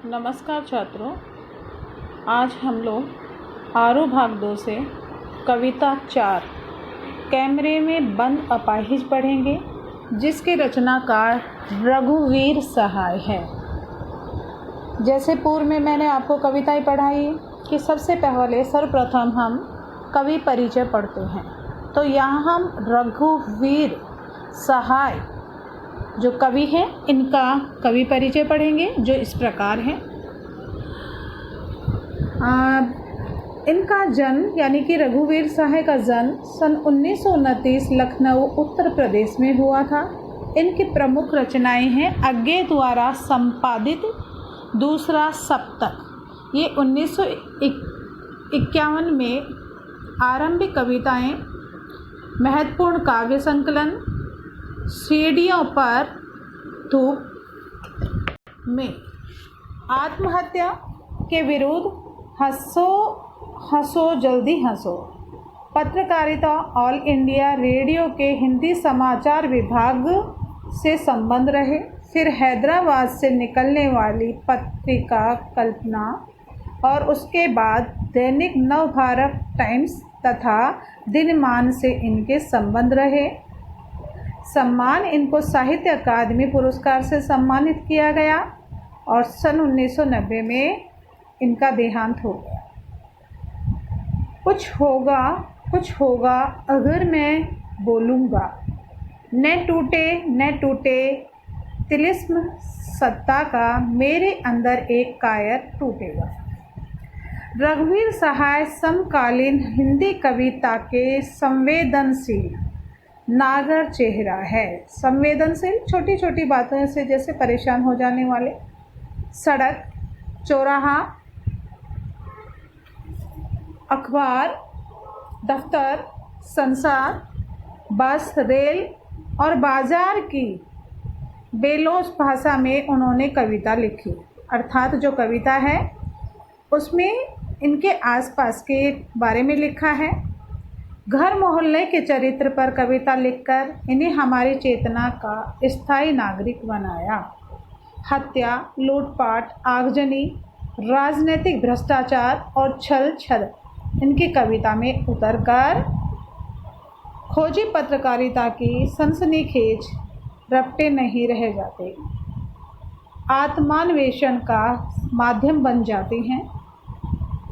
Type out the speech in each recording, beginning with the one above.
नमस्कार छात्रों, आज हम लोग आरो भाग 2 से कविता 4 कैमरे में बंद अपाहिज पढ़ेंगे, जिसके रचनाकार रघुवीर सहाय है। जैसे पूर्व में मैंने आपको कविताएं पढ़ाई कि सबसे पहले सर्वप्रथम हम कवि परिचय पढ़ते हैं, तो यहाँ हम रघुवीर सहाय जो कवि हैं इनका कवि परिचय पढ़ेंगे, जो इस प्रकार है। इनका जन्म यानी कि रघुवीर सहाय का जन्म सन 1929 लखनऊ उत्तर प्रदेश में हुआ था। इनकी प्रमुख रचनाएं हैं अज्ञे द्वारा संपादित दूसरा सप्तक, ये 1951 में आरंभिक कविताएं, महत्वपूर्ण काव्य संकलन सीढ़ियों पर धूप में, आत्महत्या के विरुद्ध हंसो हंसो जल्दी हंसो, पत्रकारिता ऑल इंडिया रेडियो के हिंदी समाचार विभाग से संबंध रहे। फिर हैदराबाद से निकलने वाली पत्रिका कल्पना और उसके बाद दैनिक नवभारत टाइम्स तथा दिनमान से इनके संबंध रहे। सम्मान इनको साहित्य अकादमी पुरस्कार से सम्मानित किया गया और सन 1990 में इनका देहांत हो गया। कुछ होगा अगर मैं बोलूँगा, न टूटे तिलिस्म सत्ता का, मेरे अंदर एक कायर टूटेगा। रघुवीर सहाय समकालीन हिंदी कविता के संवेदनशील नागर चेहरा है। संवेदनशील छोटी छोटी बातों से जैसे परेशान हो जाने वाले, सड़क, चौराहा, अखबार, दफ्तर, संसार, बस, रेल और बाजार की बेलोच भाषा में उन्होंने कविता लिखी। अर्थात जो कविता है उसमें इनके आसपास के बारे में लिखा है। घर मोहल्ले के चरित्र पर कविता लिखकर इन्हें हमारी चेतना का स्थायी नागरिक बनाया। हत्या, लूटपाट, आगजनी, राजनीतिक भ्रष्टाचार और छल इनकी कविता में उतरकर खोजी पत्रकारिता की सनसनीखेज रपटे नहीं रह जाते, आत्मान्वेषण का माध्यम बन जाते हैं।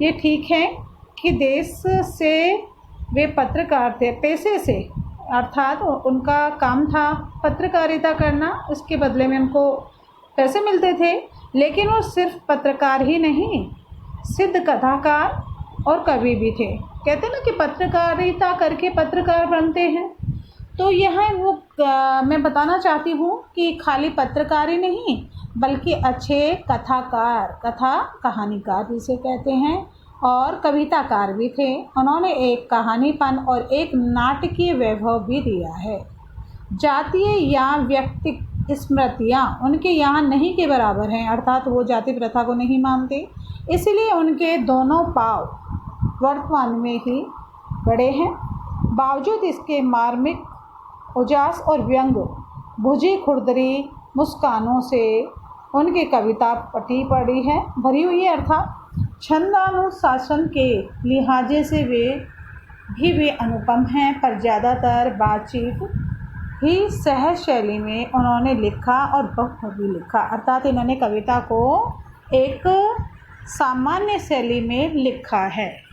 ये ठीक है कि देश से वे पत्रकार थे, पैसे से, अर्थात उनका काम था पत्रकारिता करना, इसके बदले में उनको पैसे मिलते थे। लेकिन वो सिर्फ पत्रकार ही नहीं, सिद्ध कथाकार और कवि भी थे। कहते ना कि पत्रकारिता करके पत्रकार बनते हैं, तो यहाँ वो मैं बताना चाहती हूँ कि खाली पत्रकार ही नहीं बल्कि अच्छे कथाकार, कथा कहानीकार जिसे कहते हैं, और कविताकार भी थे। उन्होंने एक कहानीपन और एक नाटकीय वैभव भी दिया है। जातीय या व्यक्तिगत स्मृतियाँ उनके यहाँ नहीं के बराबर हैं, अर्थात वो जाति प्रथा को नहीं मानते, इसलिए उनके दोनों पाव वर्तमान में ही बड़े हैं। बावजूद इसके मार्मिक उजास और व्यंग भुजी खुरदरी मुस्कानों से उनकी कविता पटी पड़ी है, भरी हुई है। अर्थात छंदानुशासन के लिहाजे से वे अनुपम हैं, पर ज़्यादातर बातचीत ही सहज शैली में उन्होंने लिखा और बहुकवि लिखा। अर्थात इन्होंने कविता को एक सामान्य शैली में लिखा है।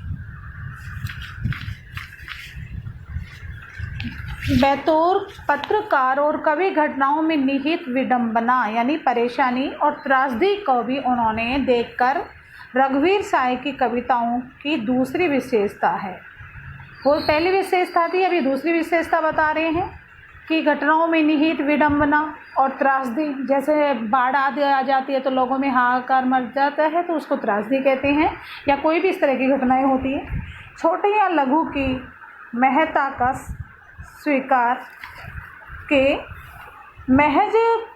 बतौर पत्रकार और कवि घटनाओं में निहित विडंबना यानी परेशानी और त्रासदी को भी उन्होंने देखकर रघुवीर सहाय की कविताओं की दूसरी विशेषता है। वो पहली विशेषता थी, अभी दूसरी विशेषता बता रहे हैं कि घटनाओं में निहित विडंबना और त्रासदी, जैसे बाढ़ आदि आ जाती है तो लोगों में हाहाकार मच जाता है, तो उसको त्रासदी कहते हैं, या कोई भी इस तरह की घटनाएं होती हैं। छोटे या लघु की महत्ता का स्वीकार के महज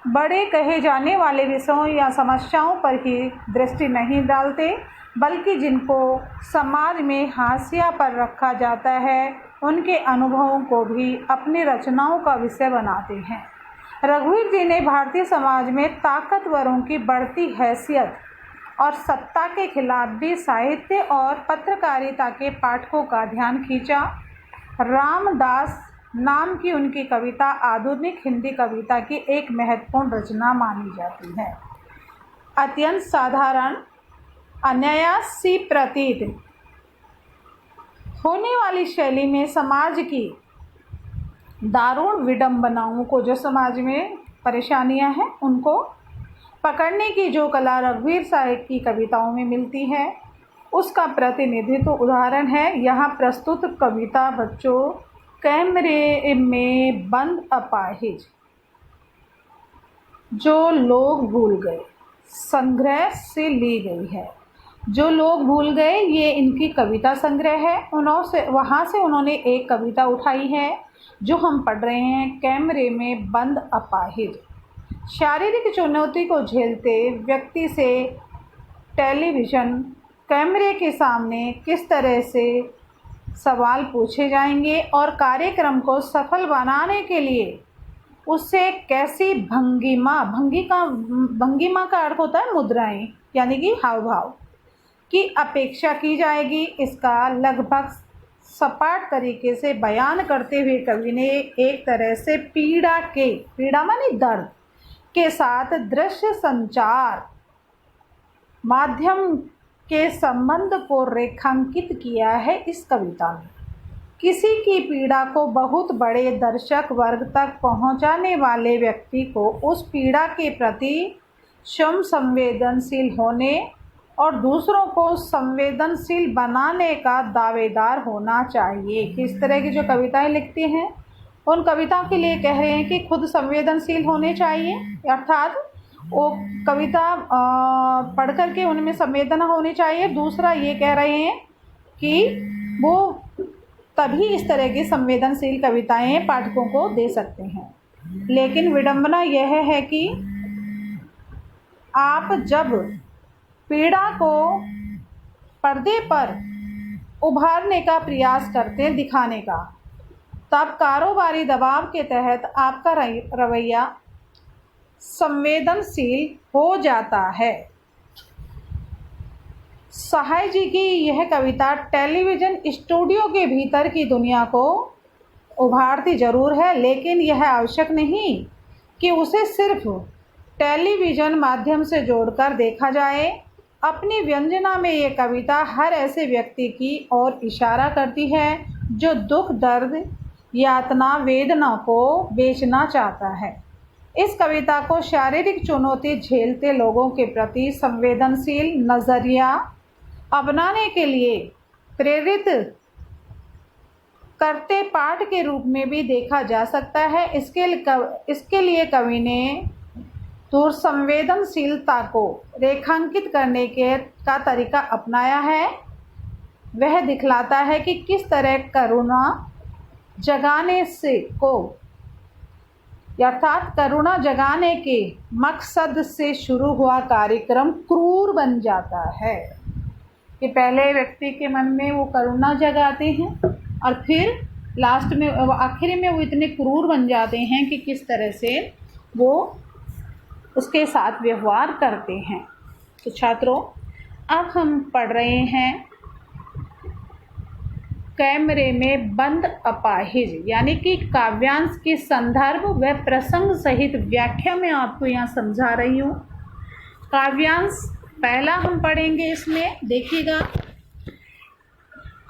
बड़े कहे जाने वाले विषयों या समस्याओं पर ही दृष्टि नहीं डालते, बल्कि जिनको समाज में हाशिया पर रखा जाता है उनके अनुभवों को भी अपनी रचनाओं का विषय बनाते हैं। रघुवीर जी ने भारतीय समाज में ताकतवरों की बढ़ती हैसियत और सत्ता के खिलाफ भी साहित्य और पत्रकारिता के पाठकों का ध्यान खींचा। रामदास नाम की उनकी कविता आधुनिक हिंदी कविता की एक महत्वपूर्ण रचना मानी जाती है। अत्यंत साधारण, अनायास सी प्रतीत होने वाली शैली में समाज की दारुण विडंबनाओं को, जो समाज में परेशानियां हैं उनको पकड़ने की जो कला रघुवीर साहब की कविताओं में मिलती है, उसका प्रतिनिधित्व उदाहरण है यहाँ प्रस्तुत कविता। बच्चों, कैमरे में बंद अपाहिज जो लोग भूल गए, संग्रह से ली गई है। जो लोग भूल गए, ये इनकी कविता संग्रह है। वहाँ से उन्होंने एक कविता उठाई है जो हम पढ़ रहे हैं, कैमरे में बंद अपाहिज। शारीरिक चुनौती को झेलते व्यक्ति से टेलीविज़न कैमरे के सामने किस तरह से सवाल पूछे जाएंगे और कार्यक्रम को सफल बनाने के लिए उससे कैसी भंगिमा का अर्थ होता है मुद्राएं, यानी कि हाव भाव की अपेक्षा की जाएगी। इसका लगभग सपाट तरीके से बयान करते हुए कवि ने एक तरह से पीड़ा माने दर्द के साथ दृश्य संचार माध्यम के संबंध को रेखांकित किया है। इस कविता में किसी की पीड़ा को बहुत बड़े दर्शक वर्ग तक पहुंचाने वाले व्यक्ति को उस पीड़ा के प्रति संवेदनशील होने और दूसरों को संवेदनशील बनाने का दावेदार होना चाहिए। किस तरह की जो कविताएं लिखती हैं, उन कविताओं के लिए कह रहे हैं कि खुद संवेदनशील होने चाहिए, अर्थात वो कविता पढ़ करके उनमें संवेदना होनी चाहिए। दूसरा ये कह रहे हैं कि वो तभी इस तरह की संवेदनशील कविताएं पाठकों को दे सकते हैं। लेकिन विडंबना यह है कि आप जब पीड़ा को पर्दे पर उभारने का प्रयास करते हैं, दिखाने का, तब कारोबारी दबाव के तहत आपका रवैया संवेदनशील हो जाता है। सहाय जी की यह कविता टेलीविज़न स्टूडियो के भीतर की दुनिया को उभारती जरूर है, लेकिन यह आवश्यक नहीं कि उसे सिर्फ टेलीविज़न माध्यम से जोड़कर देखा जाए। अपनी व्यंजना में ये कविता हर ऐसे व्यक्ति की ओर इशारा करती है जो दुख, दर्द, यातना, वेदना को बेचना चाहता है। इस कविता को शारीरिक चुनौती झेलते लोगों के प्रति संवेदनशील नज़रिया अपनाने के लिए प्रेरित करते पाठ के रूप में भी देखा जा सकता है। इसके लिए कवि ने दूर संवेदनशीलता को रेखांकित करने का तरीका अपनाया है। वह दिखलाता है कि किस तरह करुणा जगाने अर्थात करुणा जगाने के मकसद से शुरू हुआ कार्यक्रम क्रूर बन जाता है। कि पहले व्यक्ति के मन में वो करुणा जगाते हैं और फिर लास्ट में, आखिर में वो इतने क्रूर बन जाते हैं कि किस तरह से वो उसके साथ व्यवहार करते हैं। तो छात्रों, अब हम पढ़ रहे हैं कैमरे में बंद अपाहिज, यानी कि काव्यांश के संदर्भ व प्रसंग सहित व्याख्या में आपको यहाँ समझा रही हूँ। काव्यांश पहला हम पढ़ेंगे। इसमें देखिएगा,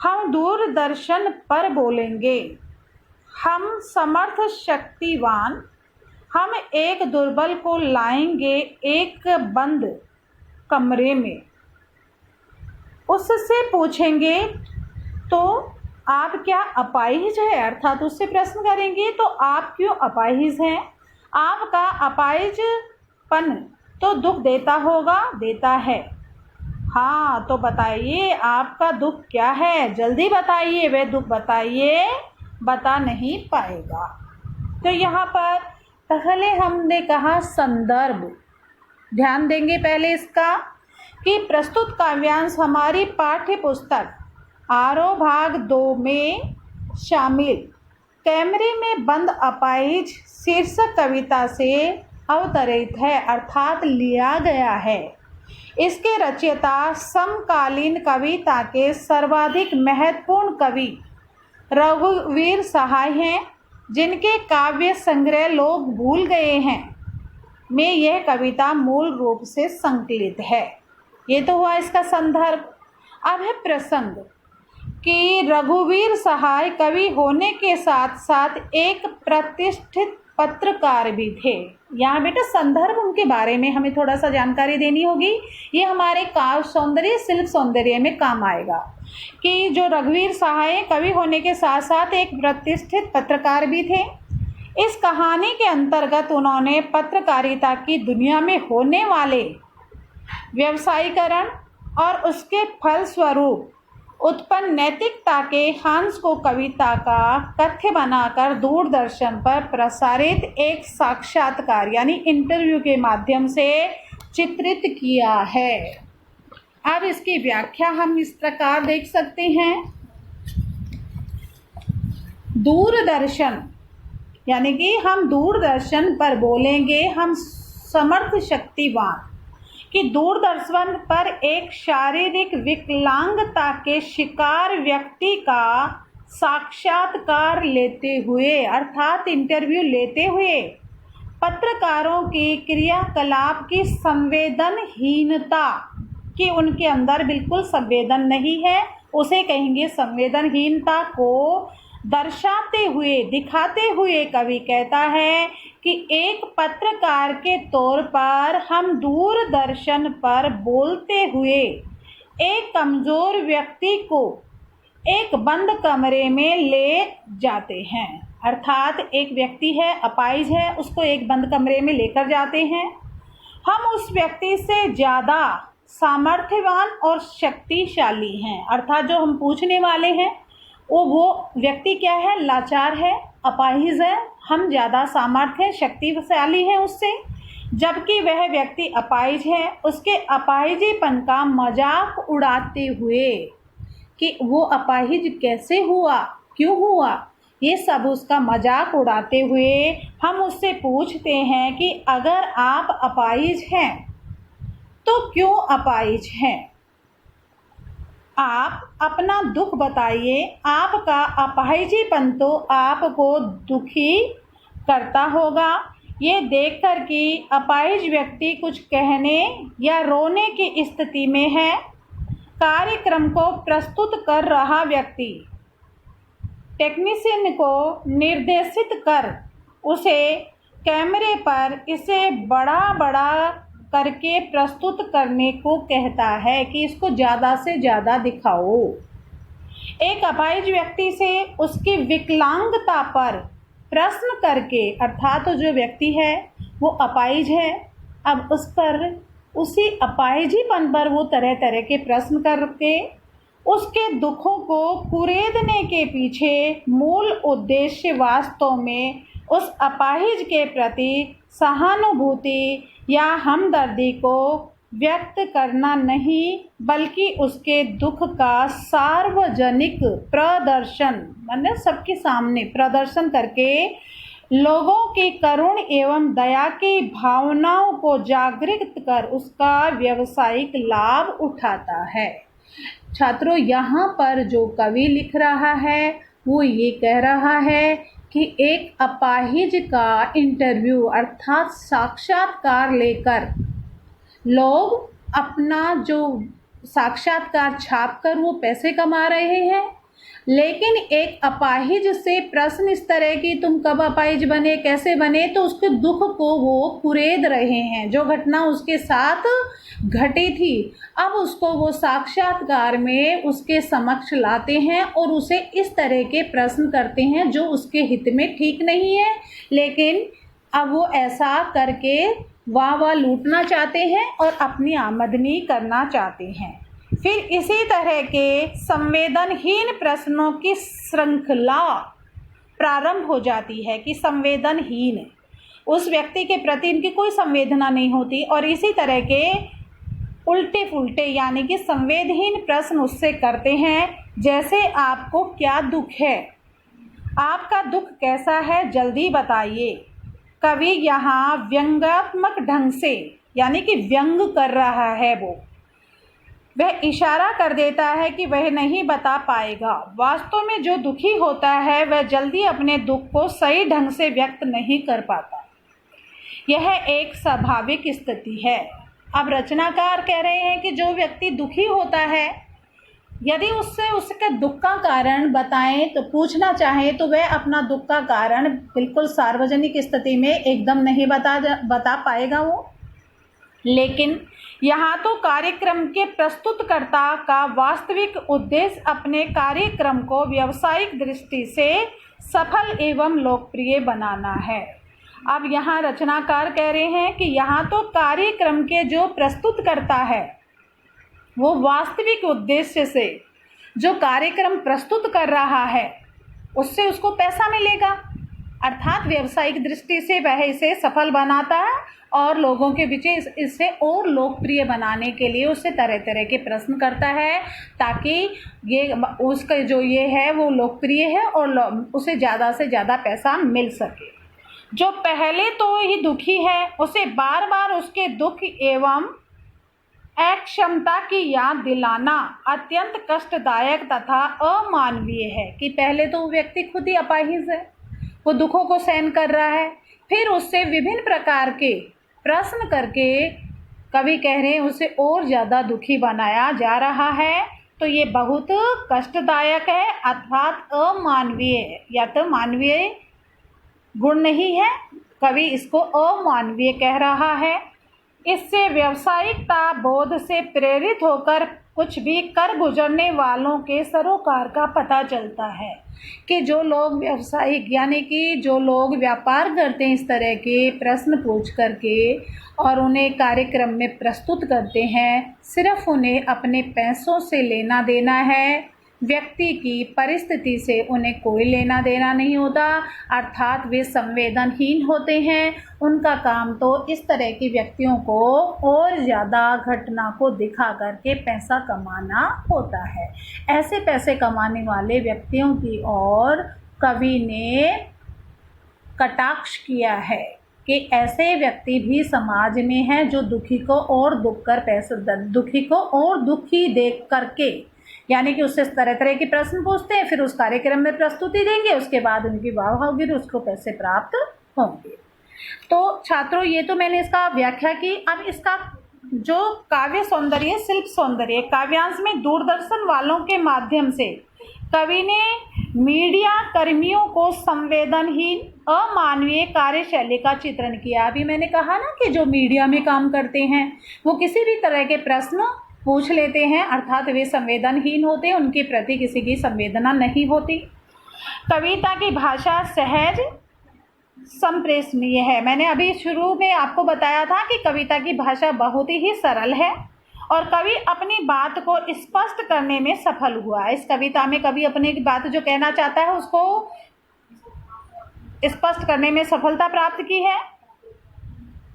हम दूरदर्शन पर बोलेंगे, हम समर्थ शक्तिवान, हम एक दुर्बल को लाएंगे एक बंद कमरे में, उससे पूछेंगे तो आप क्या अपाहिज है, अर्थात उससे प्रश्न करेंगे तो आप क्यों अपाहिज हैं, आपका अपाहिजपन तो दुख देता होगा, देता है। हाँ, तो बताइए आपका दुख क्या है, जल्दी बताइए, वह दुख बताइए, बता नहीं पाएगा। तो यहाँ पर पहले हमने कहा संदर्भ, ध्यान देंगे पहले इसका कि प्रस्तुत काव्यांश हमारी पाठ्य पुस्तक आरोह भाग 2 में शामिल कैमरे में बंद अपाहिज शीर्षक कविता से अवतरित है, अर्थात लिया गया है। इसके रचयिता समकालीन कविता के सर्वाधिक महत्वपूर्ण कवि रघुवीर सहाय हैं, जिनके काव्य संग्रह लोग भूल गए हैं में यह कविता मूल रूप से संकलित है। ये तो हुआ इसका संदर्भ। अब है प्रसंग कि रघुवीर सहाय कवि होने के साथ साथ एक प्रतिष्ठित पत्रकार भी थे। यहाँ बेटा संदर्भ उनके बारे में हमें थोड़ा सा जानकारी देनी होगी। ये हमारे काव्य सौंदर्य शिल्प सौंदर्य में काम आएगा कि जो रघुवीर सहाय कवि होने के साथ साथ एक प्रतिष्ठित पत्रकार भी थे। इस कहानी के अंतर्गत उन्होंने पत्रकारिता की दुनिया में होने वाले व्यवसायीकरण और उसके फलस्वरूप उत्पन्न नैतिकता के हंस को कविता का तथ्य बनाकर दूरदर्शन पर प्रसारित एक साक्षात्कार यानी इंटरव्यू के माध्यम से चित्रित किया है। अब इसकी व्याख्या हम इस प्रकार देख सकते हैं। दूरदर्शन यानी कि हम दूरदर्शन पर बोलेंगे, हम समर्थ शक्तिवान कि दूरदर्शन पर एक शारीरिक विकलांगता के शिकार व्यक्ति का साक्षात्कार लेते हुए अर्थात इंटरव्यू लेते हुए पत्रकारों की क्रियाकलाप की संवेदनहीनता कि उनके अंदर बिल्कुल संवेदन नहीं है, उसे कहेंगे संवेदनहीनता को दर्शाते हुए दिखाते हुए कवि कहता है कि एक पत्रकार के तौर पर हम दूरदर्शन पर बोलते हुए एक कमज़ोर व्यक्ति को एक बंद कमरे में ले जाते हैं। अर्थात एक व्यक्ति है, अपाहिज है, उसको एक बंद कमरे में लेकर जाते हैं। हम उस व्यक्ति से ज़्यादा सामर्थ्यवान और शक्तिशाली हैं। अर्थात जो हम पूछने वाले हैं वो व्यक्ति क्या है, लाचार है, अपाहिज है, हम ज़्यादा सामर्थ्य हैं, शक्तिशाली हैं उससे, जबकि वह व्यक्ति अपाहिज है। उसके अपाहिजीपन का मजाक उड़ाते हुए कि वो अपाहिज कैसे हुआ, क्यों हुआ, ये सब उसका मजाक उड़ाते हुए हम उससे पूछते हैं कि अगर आप अपाहिज हैं तो क्यों अपाहिज हैं, आप अपना दुख बताइए। आपका अपाहिजीपन तो आपको दुखी करता होगा। ये देखकर कि अपाहिज व्यक्ति कुछ कहने या रोने की स्थिति में है। कार्यक्रम को प्रस्तुत कर रहा व्यक्ति टेक्नीशियन को निर्देशित कर उसे कैमरे पर इसे बड़ा बड़ा करके प्रस्तुत करने को कहता है कि इसको ज़्यादा से ज़्यादा दिखाओ। एक अपाहिज व्यक्ति से उसकी विकलांगता पर प्रश्न करके अर्थात तो जो व्यक्ति है वो अपाहिज है, अब उस पर उसी अपाहिजीपन पर वो तरह तरह के प्रश्न करके उसके दुखों को कुरेदने के पीछे मूल उद्देश्य वास्तव में उस अपाहिज के प्रति सहानुभूति या हमदर्दी को व्यक्त करना नहीं, बल्कि उसके दुख का सार्वजनिक प्रदर्शन मतलब सबके सामने प्रदर्शन करके लोगों की करुण एवं दया की भावनाओं को जागृत कर उसका व्यावसायिक लाभ उठाता है। छात्रों, यहाँ पर जो कवि लिख रहा है वो ये कह रहा है कि एक अपाहिज का इंटरव्यू अर्थात साक्षात्कार लेकर लोग अपना जो साक्षात्कार छापकर वो पैसे कमा रहे हैं, लेकिन एक अपाहिज से प्रश्न इस तरह कि तुम कब अपाहिज बने, कैसे बने, तो उसके दुख को वो कुरेद रहे हैं। जो घटना उसके साथ घटी थी अब उसको वो साक्षात्कार में उसके समक्ष लाते हैं और उसे इस तरह के प्रश्न करते हैं जो उसके हित में ठीक नहीं है, लेकिन अब वो ऐसा करके वाह लूटना चाहते हैं और अपनी आमदनी करना चाहते हैं। फिर इसी तरह के संवेदनहीन प्रश्नों की श्रृंखला प्रारंभ हो जाती है कि संवेदनहीन उस व्यक्ति के प्रति इनकी कोई संवेदना नहीं होती और इसी तरह के उल्टे पुल्टे यानी कि संवेदहीन प्रश्न उससे करते हैं, जैसे आपको क्या दुख है, आपका दुख कैसा है, जल्दी बताइए। कवि यहाँ व्यंग्यात्मक ढंग से यानी कि व्यंग कर रहा है वह इशारा कर देता है कि वह नहीं बता पाएगा। वास्तव में जो दुखी होता है वह जल्दी अपने दुख को सही ढंग से व्यक्त नहीं कर पाता। यह एक स्वाभाविक स्थिति है। अब रचनाकार कह रहे हैं कि जो व्यक्ति दुखी होता है, यदि उससे उसके दुख का कारण बताएं तो पूछना चाहे तो वह अपना दुख का कारण बिल्कुल सार्वजनिक स्थिति में एकदम नहीं बता पाएगा लेकिन यहाँ तो कार्यक्रम के प्रस्तुतकर्ता का वास्तविक उद्देश्य अपने कार्यक्रम को व्यावसायिक दृष्टि से सफल एवं लोकप्रिय बनाना है। अब यहाँ रचनाकार कह रहे हैं कि यहाँ तो कार्यक्रम के जो प्रस्तुतकर्ता है वो वास्तविक उद्देश्य से जो कार्यक्रम प्रस्तुत कर रहा है उससे उसको पैसा मिलेगा, अर्थात व्यावसायिक दृष्टि से वह इसे सफल बनाता है और लोगों के बीच इसे और लोकप्रिय बनाने के लिए उससे तरह तरह के प्रश्न करता है ताकि ये उसका जो ये है वो लोकप्रिय है और उसे ज़्यादा से ज़्यादा पैसा मिल सके। जो पहले तो ही दुखी है उसे बार बार उसके दुख एवं अक्षमता की याद दिलाना अत्यंत कष्टदायक तथा अमानवीय है। कि पहले तो वो व्यक्ति खुद ही अपाहिज है, वो दुखों को सहन कर रहा है, फिर उससे विभिन्न प्रकार के प्रश्न करके कवि कह रहे हैं उसे और ज़्यादा दुखी बनाया जा रहा है। तो ये बहुत कष्टदायक है अर्थात अमानवीय है, या तो मानवीय गुण नहीं है, कवि इसको अमानवीय कह रहा है। इससे व्यावसायिकता बोध से प्रेरित होकर कुछ भी कर गुजरने वालों के सरोकार का पता चलता है कि जो लोग व्यावसायिक यानी कि जो लोग व्यापार करते हैं इस तरह के प्रश्न पूछ करके और उन्हें कार्यक्रम में प्रस्तुत करते हैं, सिर्फ उन्हें अपने पैसों से लेना देना है, व्यक्ति की परिस्थिति से उन्हें कोई लेना देना नहीं होता, अर्थात वे संवेदनहीन होते हैं। उनका काम तो इस तरह के व्यक्तियों को और ज़्यादा घटना को दिखा करके पैसा कमाना होता है। ऐसे पैसे कमाने वाले व्यक्तियों की ओर कवि ने कटाक्ष किया है कि ऐसे व्यक्ति भी समाज में हैं जो दुखी को और दुखी देख करके यानी कि उससे तरह तरह के प्रश्न पूछते हैं, फिर उस कार्यक्रम में प्रस्तुति देंगे, उसके बाद उनकी वाह होगी, उसको पैसे प्राप्त होंगे। तो छात्रों ये तो मैंने इसका व्याख्या की। अब इसका जो काव्य सौंदर्य शिल्प सौंदर्य काव्यांश में दूरदर्शन वालों के माध्यम से कवि ने मीडिया कर्मियों को संवेदनहीन अमानवीय कार्यशैली का चित्रण किया। अभी मैंने कहा ना कि जो मीडिया में काम करते हैं वो किसी भी तरह के प्रश्न पूछ लेते हैं, अर्थात वे संवेदनहीन होते हैं, उनके प्रति किसी की संवेदना नहीं होती। कविता की भाषा सहज संप्रेषणीय है। मैंने अभी शुरू में आपको बताया था कि कविता की भाषा बहुत ही सरल है और कवि अपनी बात को स्पष्ट करने में सफल हुआ है। इस कविता में कवि अपनी बात जो कहना चाहता है उसको स्पष्ट करने में सफलता प्राप्त की है।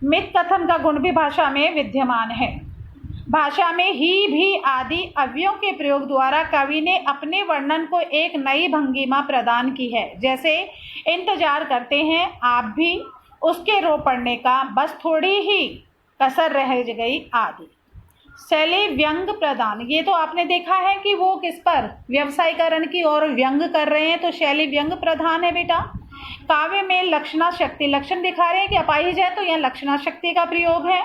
मित कथन का गुण भी भाषा में विद्यमान है। भाषा में ही भी आदि अव्ययों के प्रयोग द्वारा कवि ने अपने वर्णन को एक नई भंगिमा प्रदान की है। जैसे इंतजार करते हैं आप भी उसके रो पड़ने का, बस थोड़ी ही कसर रह गई आदि। शैली व्यंग प्रदान, ये तो आपने देखा है कि वो किस पर व्यवसायीकरण की ओर व्यंग कर रहे हैं, तो शैली व्यंग प्रधान है बेटा। काव्य में लक्षणा शक्ति, लक्षण दिखा रहे हैं कि अपाहिज है तो यह लक्षणा शक्ति का प्रयोग है।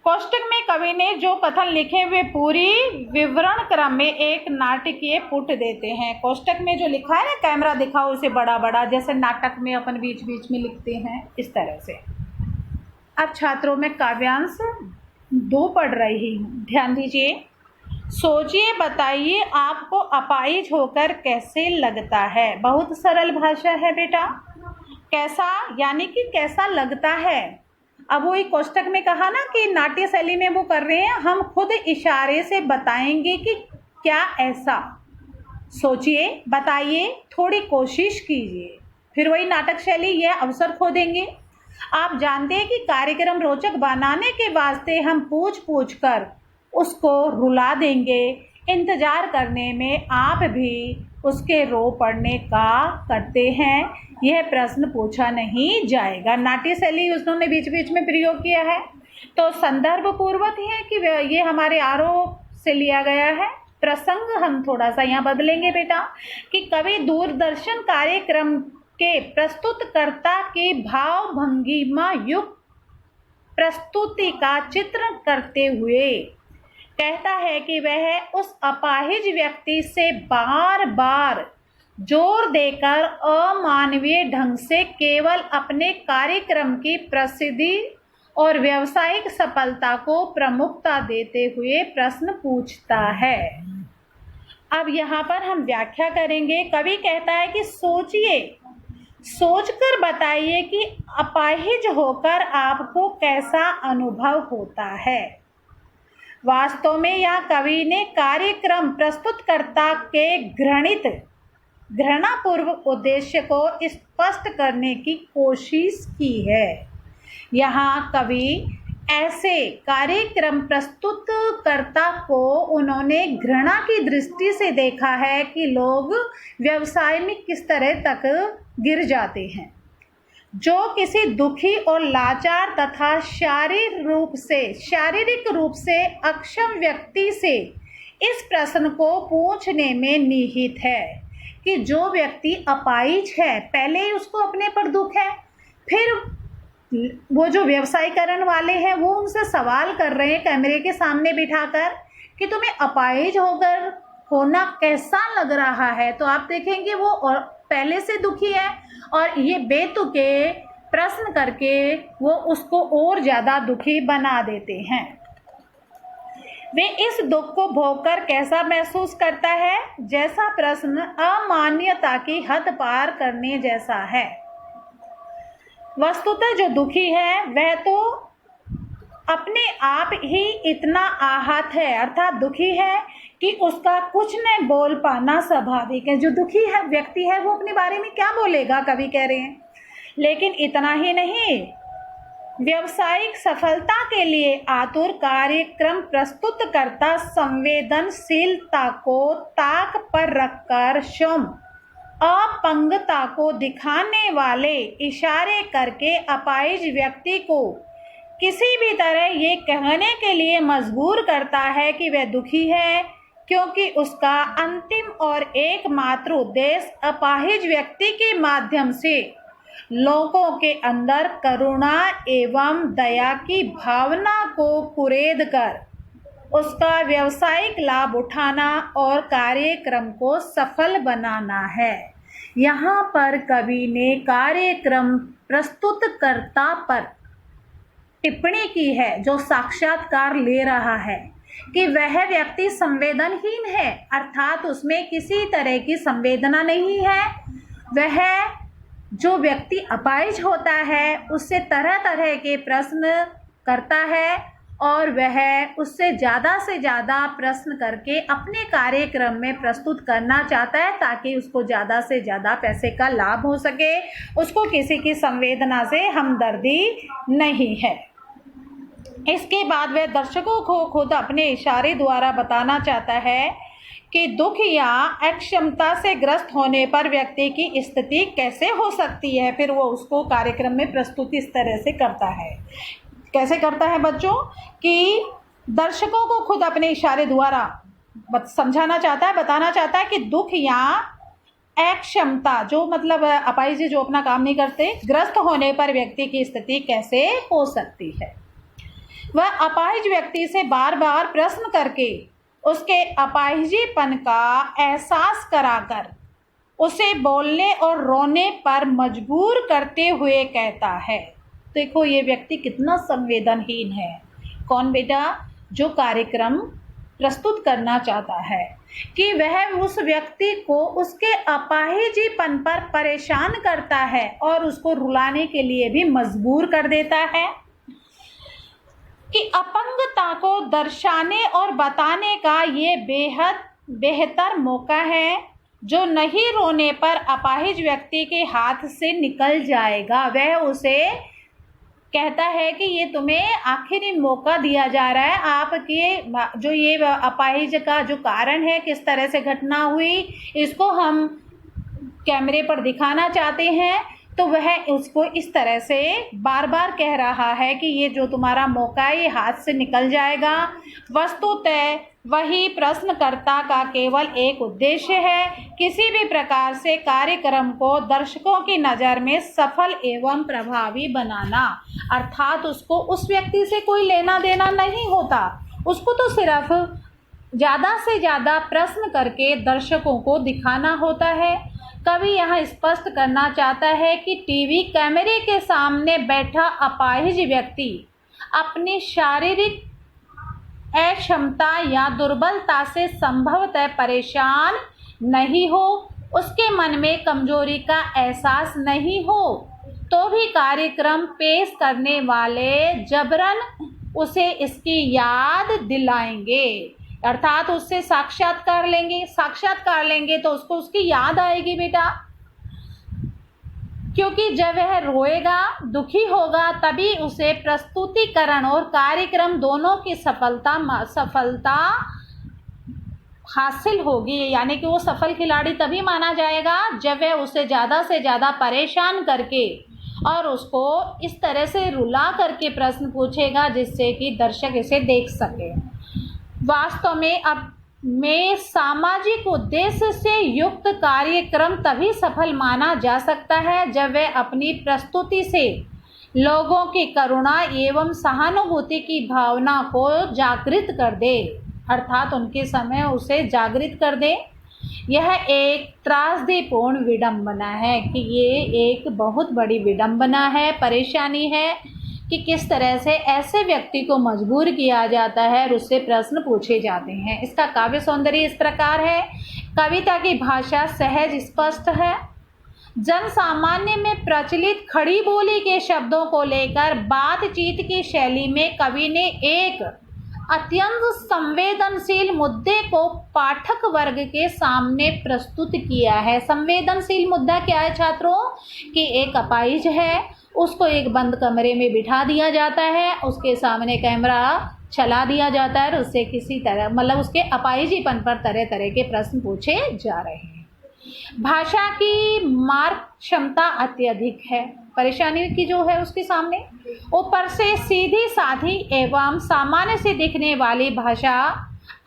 कोष्टक में कवि ने जो कथन लिखे वे पूरी विवरण क्रम में एक नाटकीय पुट देते हैं। कोष्टक में जो लिखा है ना, कैमरा दिखाओ उसे बड़ा बड़ा, जैसे नाटक में अपन बीच बीच में लिखते हैं इस तरह से। अब छात्रों में काव्यांश 2 पढ़ रही हूँ, ध्यान दीजिए। सोचिए बताइए आपको अपाहिज होकर कैसे लगता है। बहुत सरल भाषा है बेटा। कैसा यानी कि कैसा लगता है। अब वो एक कोष्टक में कहा ना कि नाट्य शैली में वो कर रहे हैं, हम खुद इशारे से बताएंगे कि क्या ऐसा। सोचिए बताइए, थोड़ी कोशिश कीजिए, फिर वही नाटक शैली यह अवसर खो देंगे। आप जानते हैं कि कार्यक्रम रोचक बनाने के वास्ते हम पूछ कर उसको रुला देंगे। इंतजार करने में आप भी उसके रो पड़ने का करते हैं। यह प्रश्न पूछा नहीं जाएगा। नाट्य शैली उन्होंने बीच बीच में प्रयोग किया है, तो संदर्भ पूर्वक है कि ये हमारे आरोप से लिया गया है। प्रसंग हम थोड़ा सा यहाँ बदलेंगे बेटा कि कवि दूरदर्शन कार्यक्रम के प्रस्तुतकर्ता की भाव भंगिमा युक्त प्रस्तुति का चित्रण करते हुए कहता है कि वह उस अपाहिज व्यक्ति से बार बार जोर देकर अमानवीय ढंग से केवल अपने कार्यक्रम की प्रसिद्धि और व्यावसायिक सफलता को प्रमुखता देते हुए प्रश्न पूछता है। अब यहाँ पर हम व्याख्या करेंगे। कवि कहता है कि सोचिए, सोचकर बताइए कि अपाहिज होकर आपको कैसा अनुभव होता है। वास्तव में यह कवि ने कार्यक्रम प्रस्तुतकर्ता के घृणापूर्वक उद्देश्य को स्पष्ट करने की कोशिश की है। यहाँ कवि ऐसे कार्यक्रम प्रस्तुतकर्ता को उन्होंने घृणा की दृष्टि से देखा है कि लोग व्यवसाय में किस तरह तक गिर जाते हैं, जो किसी दुखी और लाचार तथा शारीरिक रूप से अक्षम व्यक्ति से इस प्रश्न को पूछने में निहित है कि जो व्यक्ति अपाहिज है, पहले ही उसको अपने पर दुख है, फिर वो जो व्यवसायीकरण वाले हैं वो उनसे सवाल कर रहे हैं कैमरे के सामने बिठाकर कि तुम्हें अपाहिज होकर होना कैसा लग रहा है। तो आप देखेंगे वो और पहले से दुखी है और ये बेतुके प्रश्न करके वो उसको और ज़्यादा दुखी बना देते हैं। वे इस दुख को भोगकर कैसा महसूस करता है, जैसा प्रश्न अमान्यता की हद पार करने जैसा है। वस्तुतः जो दुखी है वह तो अपने आप ही इतना आहत है, अर्थात दुखी है कि उसका कुछ न बोल पाना स्वाभाविक है। जो दुखी है व्यक्ति है वो अपने बारे में क्या बोलेगा, कवि कह रहे हैं। लेकिन इतना ही नहीं, व्यावसायिक सफलता के लिए आतुर कार्यक्रम प्रस्तुतकर्ता संवेदनशीलता को ताक पर रखकर अपंगता को दिखाने वाले इशारे करके अपाहिज व्यक्ति को किसी भी तरह ये कहने के लिए मजबूर करता है कि वह दुखी है, क्योंकि उसका अंतिम और एकमात्र उद्देश्य अपाहिज व्यक्ति के माध्यम से लोगों के अंदर करुणा एवं दया की भावना को कुरेद कर उसका व्यावसायिक लाभ उठाना और कार्यक्रम को सफल बनाना है। यहाँ पर कवि ने कार्यक्रम प्रस्तुतकर्ता पर टिप्पणी की है, जो साक्षात्कार ले रहा है कि वह व्यक्ति संवेदनहीन है, अर्थात उसमें किसी तरह की संवेदना नहीं है। वह जो व्यक्ति अपाहिज होता है उससे तरह तरह के प्रश्न करता है और वह उससे ज़्यादा से ज़्यादा प्रश्न करके अपने कार्यक्रम में प्रस्तुत करना चाहता है ताकि उसको ज़्यादा से ज़्यादा पैसे का लाभ हो सके। उसको किसी की संवेदना से हमदर्दी नहीं है। इसके बाद वह दर्शकों को खुद अपने इशारे द्वारा बताना चाहता है कि दुख या अक्षमता से ग्रस्त होने पर व्यक्ति की स्थिति कैसे हो सकती है। फिर वो उसको कार्यक्रम में प्रस्तुति इस तरह से करता है। कैसे करता है बच्चों कि दर्शकों को खुद अपने इशारे द्वारा समझाना चाहता है, बताना चाहता है कि दुख या अक्षमता, जो मतलब अपाहिज जो अपना काम नहीं करते, ग्रस्त होने पर व्यक्ति की स्थिति कैसे हो सकती है। वह अपाहिज व्यक्ति से बार बार प्रश्न करके उसके अपाहिजीपन का एहसास कराकर उसे बोलने और रोने पर मजबूर करते हुए कहता है। देखो ये व्यक्ति कितना संवेदनहीन है। कौन बेटा? जो कार्यक्रम प्रस्तुत करना चाहता है कि वह उस व्यक्ति को उसके अपाहिजीपन पर परेशान करता है और उसको रुलाने के लिए भी मजबूर कर देता है कि अपंगता को दर्शाने और बताने का ये बेहद बेहतर मौका है जो नहीं रोने पर अपाहिज व्यक्ति के हाथ से निकल जाएगा। वह उसे कहता है कि ये तुम्हें आखिरी मौका दिया जा रहा है, आपके जो ये अपाहिज का जो कारण है, किस तरह से घटना हुई, इसको हम कैमरे पर दिखाना चाहते हैं तो वह उसको इस तरह से बार बार कह रहा है कि ये जो तुम्हारा मौका है ये हाथ से निकल जाएगा। वस्तुतः वही प्रश्नकर्ता का केवल एक उद्देश्य है, किसी भी प्रकार से कार्यक्रम को दर्शकों की नज़र में सफल एवं प्रभावी बनाना। अर्थात उसको उस व्यक्ति से कोई लेना देना नहीं होता, उसको तो सिर्फ ज़्यादा से ज़्यादा प्रश्न करके दर्शकों को दिखाना होता है। कवि यहाँ स्पष्ट करना चाहता है कि टीवी कैमरे के सामने बैठा अपाहिज व्यक्ति अपनी शारीरिक अक्षमता या दुर्बलता से संभवतः परेशान नहीं हो, उसके मन में कमजोरी का एहसास नहीं हो, तो भी कार्यक्रम पेश करने वाले जबरन उसे इसकी याद दिलाएंगे। अर्थात उससे साक्षात्कार लेंगे तो उसको उसकी याद आएगी बेटा, क्योंकि जब वह रोएगा, दुखी होगा, तभी उसे प्रस्तुतिकरण और कार्यक्रम दोनों की सफलता हासिल होगी। यानी कि वो सफल खिलाड़ी तभी माना जाएगा जब वह उसे ज़्यादा से ज़्यादा परेशान करके और उसको इस तरह से रुला करके प्रश्न पूछेगा जिससे कि दर्शक इसे देख सके। वास्तव में सामाजिक उद्देश्य से युक्त कार्यक्रम तभी सफल माना जा सकता है जब वह अपनी प्रस्तुति से लोगों की करुणा एवं सहानुभूति की भावना को जागृत कर दे, अर्थात उनके समय उसे जागृत कर दे। यह एक त्रासदीपूर्ण विडंबना है कि ये एक बहुत बड़ी विडंबना है, परेशानी है कि किस तरह से ऐसे व्यक्ति को मजबूर किया जाता है और उससे प्रश्न पूछे जाते हैं। इसका काव्य सौंदर्य इस प्रकार है। कविता की भाषा सहज स्पष्ट है। जन सामान्य में प्रचलित खड़ी बोली के शब्दों को लेकर बातचीत की शैली में कवि ने एक अत्यंत संवेदनशील मुद्दे को पाठक वर्ग के सामने प्रस्तुत किया है। संवेदनशील मुद्दा क्या है छात्रों? कि एक अपाहिज है, उसको एक बंद कमरे में बिठा दिया जाता है, उसके सामने कैमरा चला दिया जाता है और उससे किसी तरह मतलब उसके अपाहिजीपन पर तरह तरह के प्रश्न पूछे जा रहे हैं। भाषा की मार्ग क्षमता अत्यधिक है, परेशानी की जो है उसके सामने। ऊपर से सीधी साधी एवं सामान्य से दिखने वाली भाषा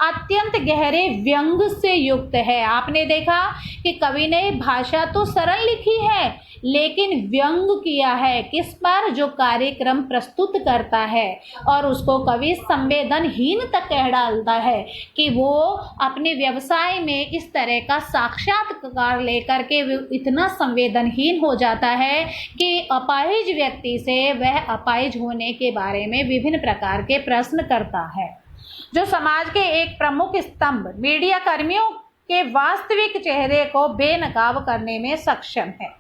अत्यंत गहरे व्यंग से युक्त है। आपने देखा कि कवि ने भाषा तो सरल लिखी है लेकिन व्यंग किया है किस पर? जो कार्यक्रम प्रस्तुत करता है, और उसको कवि संवेदनहीन तक कह डालता है कि वो अपने व्यवसाय में इस तरह का साक्षात्कार लेकर के इतना संवेदनहीन हो जाता है कि अपाहिज व्यक्ति से वह अपाहिज होने के बारे में विभिन्न प्रकार के प्रश्न करता है। जो समाज के एक प्रमुख स्तंभ मीडिया कर्मियों के वास्तविक चेहरे को बेनकाब करने में सक्षम है।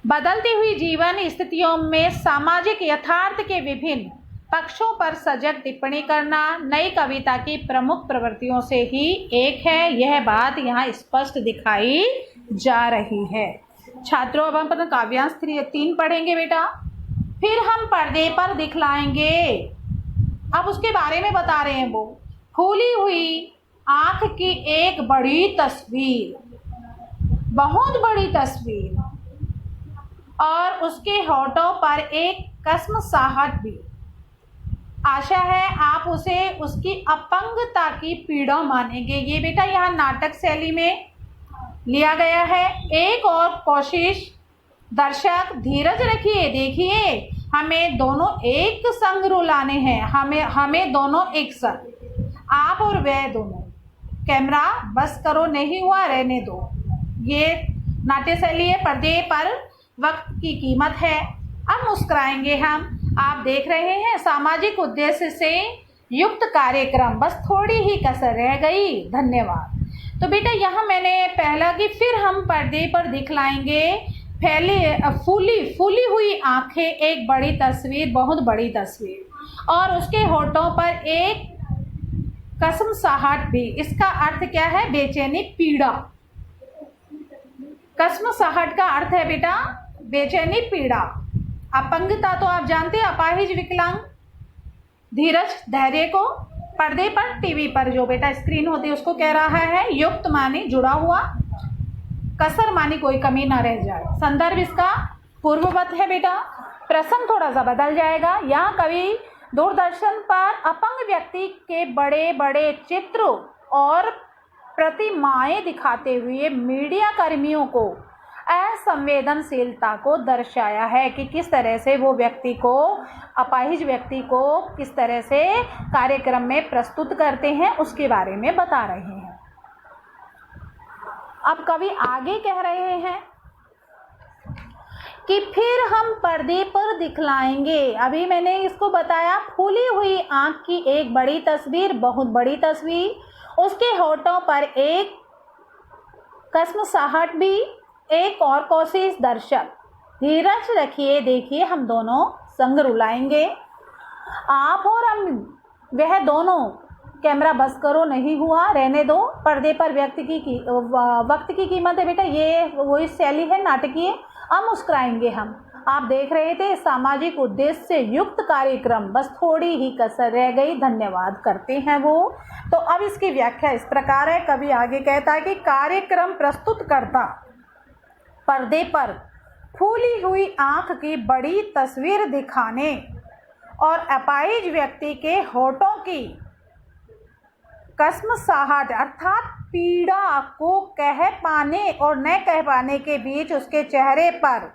बदलती हुई जीवन स्थितियों में सामाजिक यथार्थ के विभिन्न पक्षों पर सजग टिप्पणी करना नई कविता की प्रमुख प्रवृत्तियों से ही एक है। यह बात यहाँ स्पष्ट दिखाई जा रही है। छात्रों, अब हम काव्यांश 3 पढ़ेंगे बेटा, फिर हम पर्दे पर दिखलाएंगे। अब उसके बारे में बता रहे हैं वो। फूली हुई आँख की एक बड़ी तस्वीर, बहुत बड़ी तस्वीर, और उसके होठों पर एक कसमसाहट भी। आशा है आप उसे उसकी अपंगता की पीड़ा मानेंगे। ये बेटा यहाँ नाटक शैली में लिया गया है। एक और कोशिश दर्शक, धीरज रखिए, देखिए हमें दोनों एक संग रुलाने हैं, हमें दोनों एक संग, आप और वह दोनों। कैमरा बस करो, नहीं हुआ रहने दो। ये नाट्य शैली है, पर्दे पर वक्त की कीमत है। अब मुस्कुराएंगे हम। आप देख रहे हैं सामाजिक उद्देश्य से युक्त कार्यक्रम, बस थोड़ी ही कसर रह गई। धन्यवाद। तो बेटा यहाँ मैंने पहला कि फिर हम पर्दे पर दिखलाएंगे फूली हुई आंखें, एक बड़ी तस्वीर, बहुत बड़ी तस्वीर, और उसके होठों पर एक कसमसाहट भी। इसका अर्थ क्या है? बेचैनी, पीड़ा। कसमसाहट का अर्थ है बेटा बेचैनी, पीड़ा। अपंगता तो आप जानते हैं, अपाहिज, विकलांग। धीरज, धैर्य को पर्दे पर, टीवी पर जो बेटा स्क्रीन होती है उसको कह रहा है। युक्त माने जुड़ा हुआ। कसर मानी कोई कमी ना रह जाए। संदर्भ इसका पूर्ववत है बेटा। प्रसंग थोड़ा सा बदल जाएगा। यहाँ कवि दूरदर्शन पर अपंग व्यक्ति के बड़े बड़े चित्र और प्रतिमाएं दिखाते हुए मीडिया कर्मियों को असंवेदनशीलता को दर्शाया है कि किस तरह से वो व्यक्ति को, अपाहिज व्यक्ति को किस तरह से कार्यक्रम में प्रस्तुत करते हैं, उसके बारे में बता रहे हैं। अब कवि आगे कह रहे हैं कि फिर हम पर्दे पर दिखलाएंगे। अभी मैंने इसको बताया, फूली हुई आंख की एक बड़ी तस्वीर, बहुत बड़ी तस्वीर, उसके होठों पर एक कसमसाहट भी, एक और कोशिश, दर्शक धीरज रखिए, देखिए हम दोनों संग रुलाएंगे। आप और हम, वह दोनों, कैमरा बस करो, नहीं हुआ, रहने दो। पर्दे पर वक्त की कीमत है बेटा, ये वही शैली है नाटकीय। अब मुस्कुराएंगे हम। आप देख रहे थे सामाजिक उद्देश्य से युक्त कार्यक्रम, बस थोड़ी ही कसर रह गई, धन्यवाद करते हैं वो। तो अब इसकी व्याख्या इस प्रकार है। कवि आगे कहता है कि कार्यक्रम प्रस्तुत करता पर्दे पर फूली हुई आंख की बड़ी तस्वीर दिखाने और अपाहिज व्यक्ति के होठों की कसमसाहट अर्थात पीड़ा को कह पाने और न कह पाने के बीच उसके चेहरे पर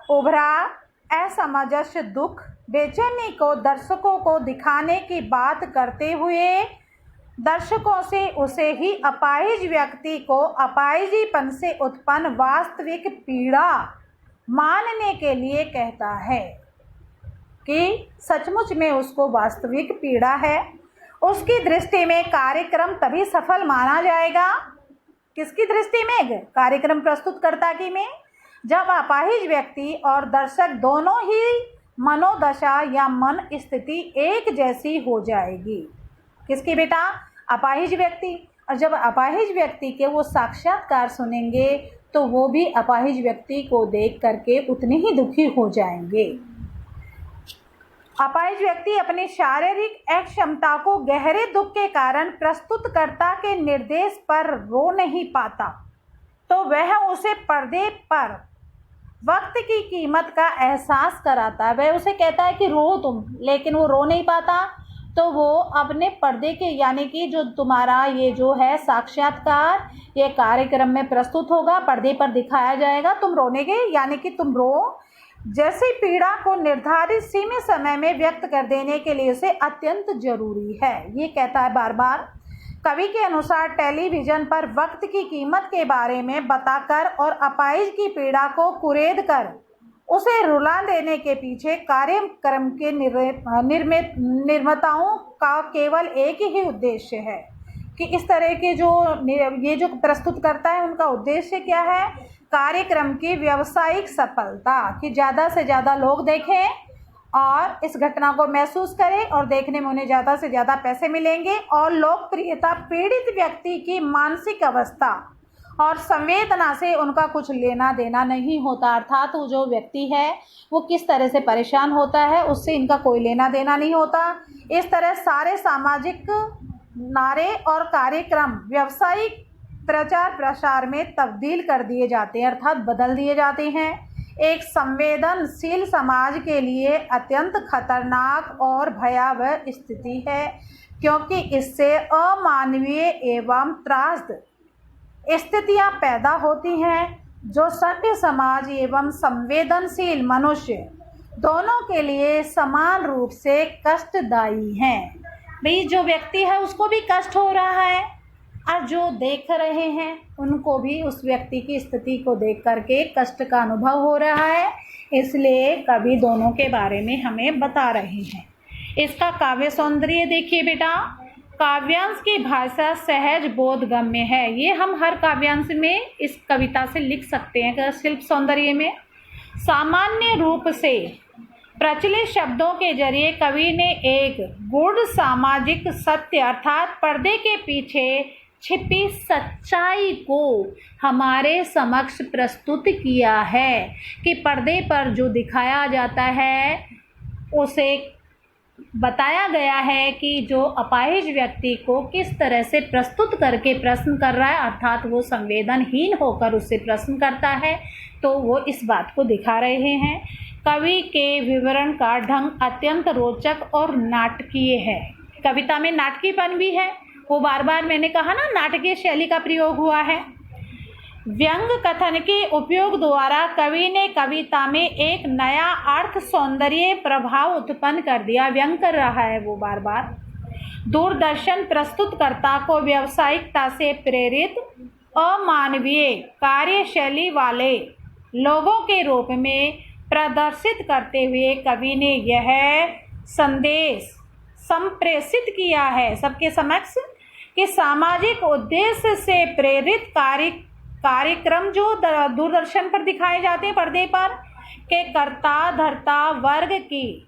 उभरा असमंजस, दुख, बेचैनी को दर्शकों को दिखाने की बात करते हुए दर्शकों से उसे ही अपाहिज व्यक्ति को अपाहिजीपन से उत्पन्न वास्तविक पीड़ा मानने के लिए कहता है कि सचमुच में उसको वास्तविक पीड़ा है। उसकी दृष्टि में कार्यक्रम तभी सफल माना जाएगा, किसकी दृष्टि में? कार्यक्रम प्रस्तुतकर्ता की में, जब अपाहिज व्यक्ति और दर्शक दोनों ही मनोदशा या मन स्थिति एक जैसी हो जाएगी। किसकी बेटा? अपाहिज व्यक्ति। और जब अपाहिज व्यक्ति के वो साक्षात्कार सुनेंगे तो वो भी अपाहिज व्यक्ति को देख करके उतने ही दुखी हो जाएंगे। अपाहिज व्यक्ति अपनी शारीरिक अक्षमता को गहरे दुख के कारण प्रस्तुतकर्ता के निर्देश पर रो नहीं पाता, तो वह उसे पर्दे पर वक्त की कीमत का एहसास कराता है। वह उसे कहता है कि रो तुम, लेकिन वो रो नहीं पाता। तो वो अपने पर्दे के, यानी कि जो तुम्हारा ये जो है साक्षात्कार, ये कार्यक्रम में प्रस्तुत होगा, पर्दे पर दिखाया जाएगा, तुम रोने के, यानी कि तुम रो जैसी पीड़ा को निर्धारित सीमित समय में व्यक्त कर देने के लिए उसे अत्यंत जरूरी है। ये कहता है बार बार। कवि के अनुसार टेलीविज़न पर वक्त की कीमत के बारे में बताकर और अपाहिज की पीड़ा को कुरेद कर उसे रुला देने के पीछे कार्यक्रम के निर्माताओं का केवल एक ही उद्देश्य है कि इस तरह के ये जो प्रस्तुत करता है, उनका उद्देश्य क्या है? कार्यक्रम की व्यावसायिक सफलता, कि ज़्यादा से ज़्यादा लोग देखें और इस घटना को महसूस करें और देखने में उन्हें ज़्यादा से ज़्यादा पैसे मिलेंगे। और लोकप्रियता पीड़ित व्यक्ति की मानसिक अवस्था और संवेदना से उनका कुछ लेना देना नहीं होता। अर्थात वो जो व्यक्ति है वो किस तरह से परेशान होता है, उससे इनका कोई लेना देना नहीं होता। इस तरह सारे सामाजिक नारे और कार्यक्रम व्यावसायिक प्रचार प्रसार में तब्दील कर दिए जाते हैं, अर्थात बदल दिए जाते हैं। एक संवेदनशील समाज के लिए अत्यंत खतरनाक और भयावह स्थिति है, क्योंकि इससे अमानवीय एवं त्रासद स्थितियां पैदा होती हैं जो सभ्य समाज एवं संवेदनशील मनुष्य दोनों के लिए समान रूप से कष्टदायी हैं। भाई जो व्यक्ति है उसको भी कष्ट हो रहा है और जो देख रहे हैं उनको भी उस व्यक्ति की स्थिति को देख करके कष्ट का अनुभव हो रहा है। इसलिए कवि दोनों के बारे में हमें बता रहे हैं। इसका काव्य सौंदर्य देखिए बेटा। काव्यांश की भाषा सहज बोधगम्य है। ये हम हर काव्यांश में इस कविता से लिख सकते हैं। शिल्प सौंदर्य में सामान्य रूप से प्रचलित शब्दों के जरिए कवि ने एक गूढ़ सामाजिक सत्य अर्थात पर्दे के पीछे छिपी सच्चाई को हमारे समक्ष प्रस्तुत किया है कि पर्दे पर जो दिखाया जाता है उसे बताया गया है कि जो अपाहिज व्यक्ति को किस तरह से प्रस्तुत करके प्रश्न कर रहा है, अर्थात वो संवेदनहीन होकर उससे प्रश्न करता है, तो वो इस बात को दिखा रहे हैं। कवि के विवरण का ढंग अत्यंत रोचक और नाटकीय है। कविता में नाटकीपन भी है, वो बार बार मैंने कहा ना नाटकीय शैली का प्रयोग हुआ है। व्यंग कथन के उपयोग द्वारा कवि ने कविता में एक नया अर्थ सौंदर्य प्रभाव उत्पन्न कर दिया। व्यंग कर रहा है वो बार बार। दूरदर्शन प्रस्तुतकर्ता को व्यावसायिकता से प्रेरित अमानवीय कार्यशैली वाले लोगों के रूप में प्रदर्शित करते हुए कवि ने यह संदेश संप्रेषित किया है सबके समक्ष कि सामाजिक उद्देश्य से प्रेरित कार्यक्रम जो दूरदर्शन पर दिखाए जाते हैं पर्दे पर के कर्ता धर्ता वर्ग की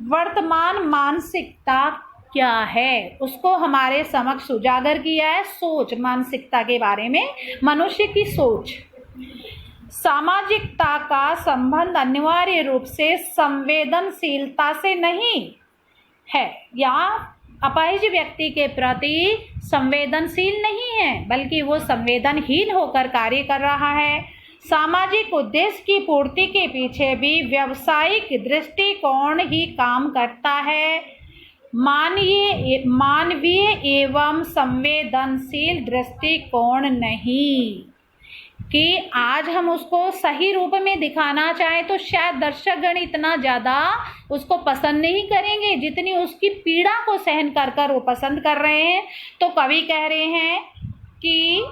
वर्तमान मानसिकता क्या है उसको हमारे समक्ष उजागर किया है। सोच, मानसिकता के बारे में, मनुष्य की सोच। सामाजिकता का संबंध अनिवार्य रूप से संवेदनशीलता से नहीं है या अपाहिज व्यक्ति के प्रति संवेदनशील नहीं है, बल्कि वो संवेदनहीन होकर कार्य कर रहा है। सामाजिक उद्देश्य की पूर्ति के पीछे भी व्यावसायिक दृष्टिकोण ही काम करता है। मानवीय एवं संवेदनशील दृष्टिकोण नहीं कि आज हम उसको सही रूप में दिखाना चाहें तो शायद दर्शकगण इतना ज़्यादा उसको पसंद नहीं करेंगे जितनी उसकी पीड़ा को सहन कर कर वो पसंद कर रहे हैं। तो कवि कह रहे हैं कि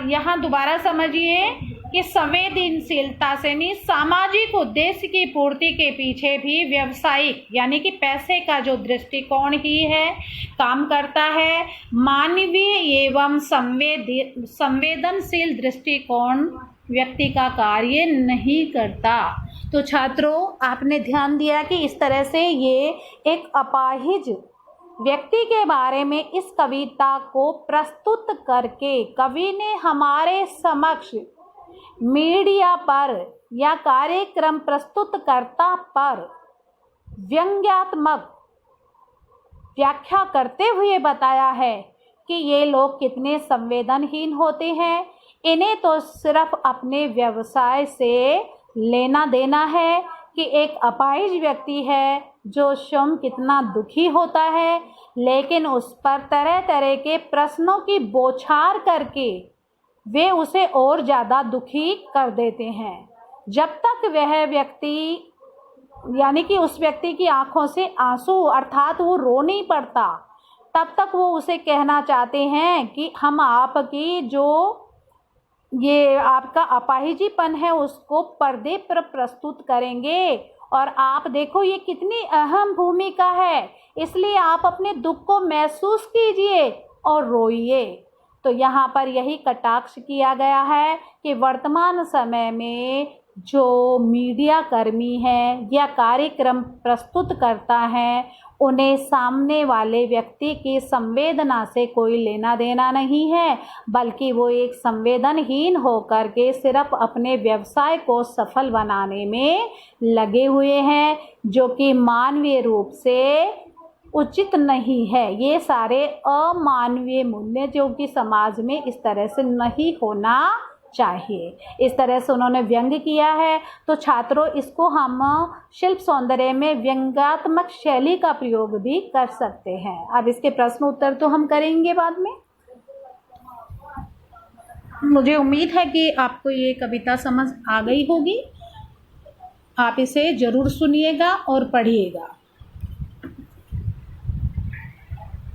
यहाँ दोबारा समझिए कि संवेदनशीलता से नहीं, सामाजिक उद्देश्य की पूर्ति के पीछे भी व्यावसायिक यानी कि पैसे का जो दृष्टिकोण ही है काम करता है। मानवीय एवं संवेदनशील दृष्टिकोण व्यक्ति का कार्य नहीं करता। तो छात्रों, आपने ध्यान दिया कि इस तरह से ये एक अपाहिज व्यक्ति के बारे में इस कविता को प्रस्तुत करके कवि ने हमारे समक्ष मीडिया पर या कार्यक्रम प्रस्तुतकर्ता पर व्यंग्यात्मक व्याख्या करते हुए बताया है कि ये लोग कितने संवेदनहीन होते हैं। इन्हें तो सिर्फ अपने व्यवसाय से लेना देना है कि एक अपाहिज व्यक्ति है जो स्वयं कितना दुखी होता है, लेकिन उस पर तरह तरह के प्रश्नों की बौछार करके वे उसे और ज़्यादा दुखी कर देते हैं। जब तक वह व्यक्ति यानी कि उस व्यक्ति की आंखों से आंसू अर्थात वो रो नहीं पड़ता, तब तक वो उसे कहना चाहते हैं कि हम आपकी जो ये आपका अपाहिजीपन है उसको पर्दे पर प्रस्तुत करेंगे और आप देखो ये कितनी अहम भूमिका है, इसलिए आप अपने दुख को महसूस कीजिए और रोइए। तो यहाँ पर यही कटाक्ष किया गया है कि वर्तमान समय में जो मीडिया कर्मी हैं या कार्यक्रम प्रस्तुत करता है उन्हें सामने वाले व्यक्ति की संवेदना से कोई लेना देना नहीं है, बल्कि वो एक संवेदनहीन होकर के सिर्फ अपने व्यवसाय को सफल बनाने में लगे हुए हैं, जो कि मानवीय रूप से उचित नहीं है। ये सारे अमानवीय मूल्य जो कि समाज में इस तरह से नहीं होना चाहिए, इस तरह से उन्होंने व्यंग किया है। तो छात्रों, इसको हम शिल्प सौंदर्य में व्यंग्यात्मक शैली का प्रयोग भी कर सकते हैं। अब इसके प्रश्न उत्तर तो हम करेंगे बाद में। मुझे उम्मीद है कि आपको ये कविता समझ आ गई होगी। आप इसे ज़रूर सुनिएगा और पढ़िएगा।